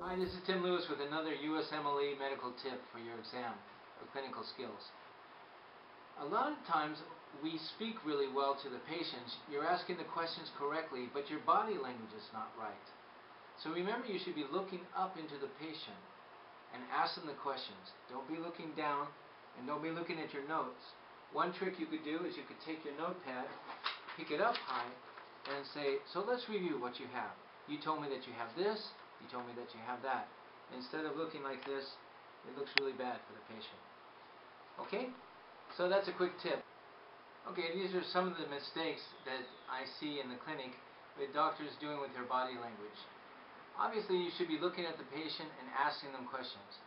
Hi, this is Tim Lewis with another USMLE medical tip for your exam or clinical skills. A lot of times we speak really well to the patients. You're asking the questions correctly, but your body language is not right. So remember, you should be looking up into the patient and ask them the questions. Don't be looking down and don't be looking at your notes. One trick you could do is you could take your notepad, pick it up high, and say, so let's review what you have. You told me that you have this, you told me that you have that. Instead of looking like this, it looks really bad for the patient. Okay? So that's a quick tip. Okay, these are some of the mistakes that I see in the clinic with doctors doing with their body language. Obviously, you should be looking at the patient and asking them questions.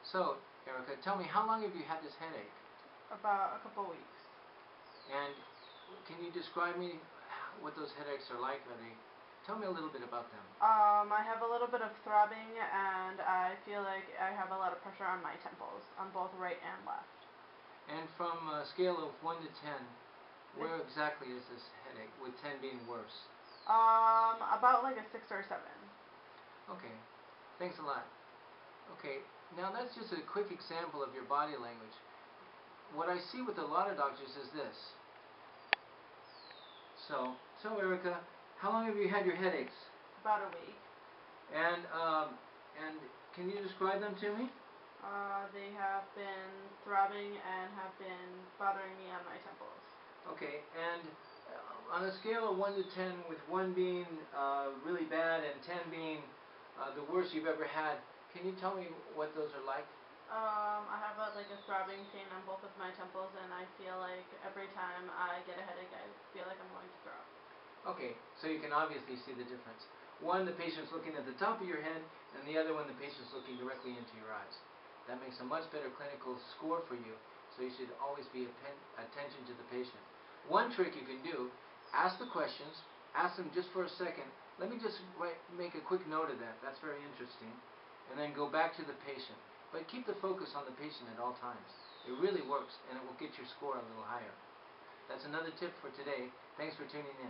So, Erica, tell me, how long have you had this headache? About a couple weeks. And can you describe me what those headaches are like? Tell me a little bit about them. I have a little bit of throbbing, and I feel like I have a lot of pressure on my temples, on both right and left. And from a scale of 1 to 10, where exactly is this headache, with 10 being worse? About like a 6 or a 7. Okay, thanks a lot. Okay, now that's just a quick example of your body language. What I see with a lot of doctors is this. So Erica, how long have you had your headaches? About a week. And can you describe them to me? They have been throbbing and have been bothering me on my temples. Okay, and on a scale of 1 to 10, with 1 being really bad and 10 being the worst you've ever had, can you tell me what those are like? I have like a throbbing pain on both of my temples, and I feel like every time I get a headache, I feel like I'm going to throw up. Okay, so you can obviously see the difference. One, the patient's looking at the top of your head, and the other one, the patient's looking directly into your eyes. That makes a much better clinical score for you, so you should always be attention to the patient. One trick you can do, ask the questions, ask them just for a second. Let me just make a quick note of that. That's very interesting. And then go back to the patient. But keep the focus on the patient at all times. It really works, and it will get your score a little higher. That's another tip for today. Thanks for tuning in.